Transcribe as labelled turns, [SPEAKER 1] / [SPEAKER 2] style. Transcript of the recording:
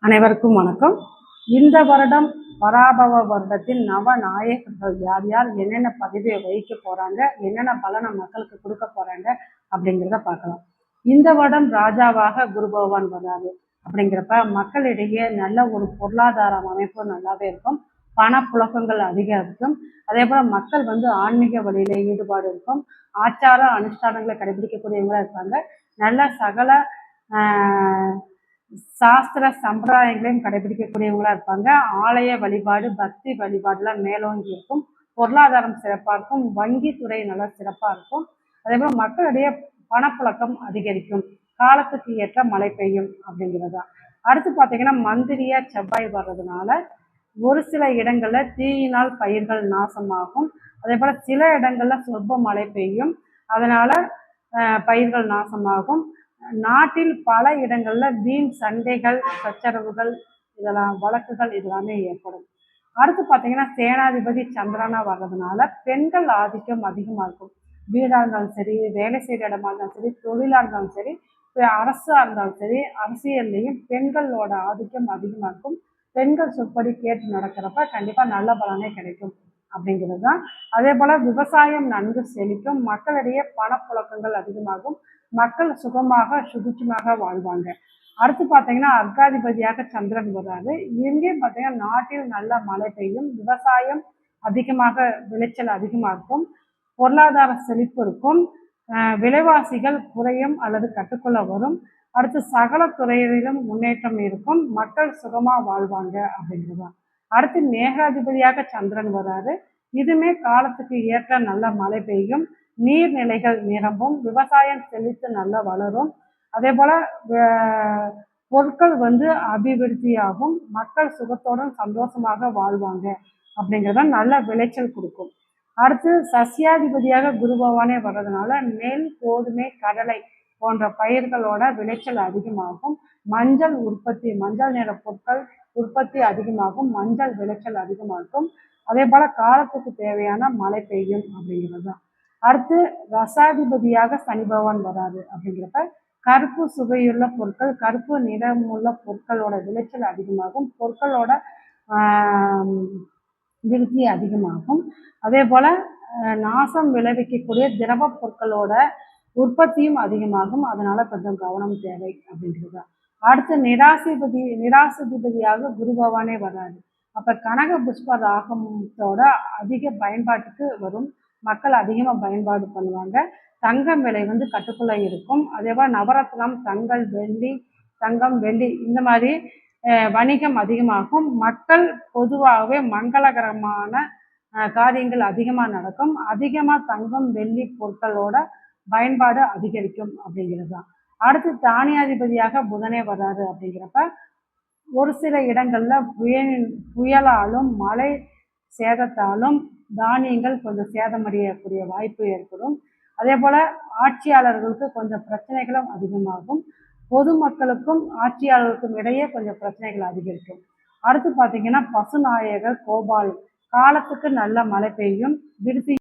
[SPEAKER 1] அனைவருக்கும் வணக்கம். இந்த வருடம் பராபவ வருடத்தில் நவநாயகர்கள் யார் யார் என்னென்ன பதவியை வகிக்க போறாங்க, என்னென்ன பலனை மக்களுக்கு கொடுக்க போறாங்க அப்படிங்கிறத பார்க்கலாம். இந்த வருடம் ராஜாவாக குரு பகவான் வராரு அப்படிங்கிறப்ப மக்களிடையே நல்ல ஒரு பொருளாதார அமைப்பு நல்லாவே இருக்கும். பணப்புழக்கங்கள் அதிகம் இருக்கும். அதே போல மக்கள் ஆன்மீக வழியில ஈடுபாடு இருக்கும். ஆச்சார அனுஷ்டானங்களை கடைபிடிக்கக்கூடியவங்களா இருப்பாங்க. நல்ல சகல சாஸ்திர சம்பிரதாயங்களையும் கடைபிடிக்கக்கூடியவங்களா இருப்பாங்க. ஆலய வழிபாடு, பக்தி வழிபாடுலாம் மேலோங்கி இருக்கும். பொருளாதாரம் சிறப்பாக இருக்கும். வங்கி துறை நல்லா சிறப்பாக இருக்கும். அதே போல் மக்களிடையே பணப்புழக்கம் அதிகரிக்கும். காலத்துக்கு ஏற்ற மழை பெய்யும் அப்படிங்கிறதா. அடுத்து பார்த்தீங்கன்னா மந்திரியா செவ்வாய் வர்றதுனால ஒரு சில இடங்கள்ல தீயினால் பயிர்கள் நாசமாகும். அதே போல சில இடங்கள்ல சொற்ப மழை பெய்யும். அதனால பயிர்கள் நாசமாகும். நாட்டில் பல இடங்கள்ல வீண் சண்டைகள், சச்சரவுகள், இதெல்லாம் வழக்குகள் இதெல்லாமே ஏற்படும். அடுத்து பார்த்தீங்கன்னா சேனாதிபதி சந்திரனா வர்றதுனால பெண்கள் ஆதிக்கம் அதிகமாக இருக்கும். வீடாக இருந்தாலும் சரி, வேலை செய்கிற இடமா இருந்தாலும் சரி, தொழிலாக இருந்தாலும் சரி, அரசாக இருந்தாலும் சரி, அரசியல்லையும் பெண்களோட ஆதிக்கம் அதிகமாக இருக்கும். பெண்கள் சொற்படி கேட்டு நடக்கிறப்ப கண்டிப்பாக நல்ல பலனே கிடைக்கும் அப்படிங்கிறது தான். அதே போல் விவசாயம் நன்கு செழிக்கும். மக்களிடையே பணப்புழக்கங்கள் அதிகமாகும். மக்கள் சுகமாக சுபிட்சமாக வாழ்வாங்க. அடுத்து பார்த்தீங்கன்னா அர்க்காதிபதியாக சந்திரன் வர்றாரு. இங்கேயும் பார்த்தீங்கன்னா நாட்டில் நல்ல மழை பெய்யும். விவசாயம் அதிகமாக விளைச்சல் அதிகமாக இருக்கும். பொருளாதார செழிப்பு இருக்கும். விலைவாசிகள் குறையும் அல்லது கட்டுக்குள்ள வரும். அடுத்து சகல துறையிலும் முன்னேற்றம் இருக்கும். மக்கள் சுகமாக வாழ்வாங்க அப்படிங்கிறது. அடுத்து மேகாதிபதியாக சந்திரன் வர்றாரு. இதுமே காலத்துக்கு ஏற்ற நல்ல மழை பெய்யும். நீர்நிலைகள் நிரம்பும். விவசாயம் செழித்து நல்லா வளரும். அதே போல பொருட்கள் அபிவிருத்தியாகும். மக்கள் சுகத்தோடும் சந்தோஷமாக வாழ்வாங்க அப்படிங்கிறத நல்ல விளைச்சல் கொடுக்கும். அடுத்து சசியாதிபதியாக குரு பகவானே வர்றதுனால நெல், கோதுமை, கடலை போன்ற பயிர்களோட விளைச்சல் அதிகமாகும். மஞ்சள் உற்பத்தி, மஞ்சள் நிற பொருட்கள் உற்பத்தி அதிகமாகும். மஞ்சள் விளைச்சல் அதிகமாகும். அதே போல காலத்துக்கு தேவையான மழை பெய்யும் அப்படிங்கிறது தான். அடுத்து ரசாதிபதியாக சனி பகவான் வராது அப்படிங்கிறப்ப கருப்பு சுவையுள்ள பொருட்கள், கருப்பு நிறமுள்ள பொருட்களோட விளைச்சல் அதிகமாகும். பொருட்களோட விருத்தி அதிகமாகும். அதே போல நாசம் விளைவிக்கக்கூடிய திரவ பொருட்களோட உற்பத்தியும் அதிகமாகும். அதனால கொஞ்சம் கவனம் தேவை அப்படிங்கிறது. அடுத்து நிராசிபதியாக குரு பகவானே வராது. அப்ப கனக புஷ்ப ராகத்தோட அதிக பயன்பாட்டுக்கு வரும். மக்கள் அதிகமாக பயன்பாடு பண்ணுவாங்க. தங்கம் விலை கட்டுக்குள்ள இருக்கும். அதே போல் நவரத்னம், தங்கம் வெள்ளி இந்த மாதிரி வணிகம் அதிகமாகும். மக்கள் பொதுவாகவே மங்களகரமான காரியங்கள் அதிகமாக நடக்கும். அதிகமாக தங்கம் வெள்ளி பொருட்களோட பயன்பாடு அதிகரிக்கும் அப்படிங்கிறது தான். அடுத்து தானியாதிபதியாக புதனே வர்றாரு அப்படிங்கிறப்ப ஒரு சில இடங்கள்ல புயலாலும் மழை சேதத்தாலும் தானியங்கள் கொஞ்சம் சேதமடையக்கூடிய வாய்ப்பு ஏற்படும். அதே போல ஆட்சியாளர்களுக்கு கொஞ்சம் பிரச்சனைகளும் அதிகமாகும். பொதுமக்களுக்கும் ஆட்சியாளர்களுக்கும் இடையே கொஞ்சம் பிரச்சனைகள் அதிகரிக்கும். அடுத்து பார்த்தீங்கன்னா பசுநாயகர் கோபால் காலத்துக்கு நல்ல மழை பெய்யும். விருத்தி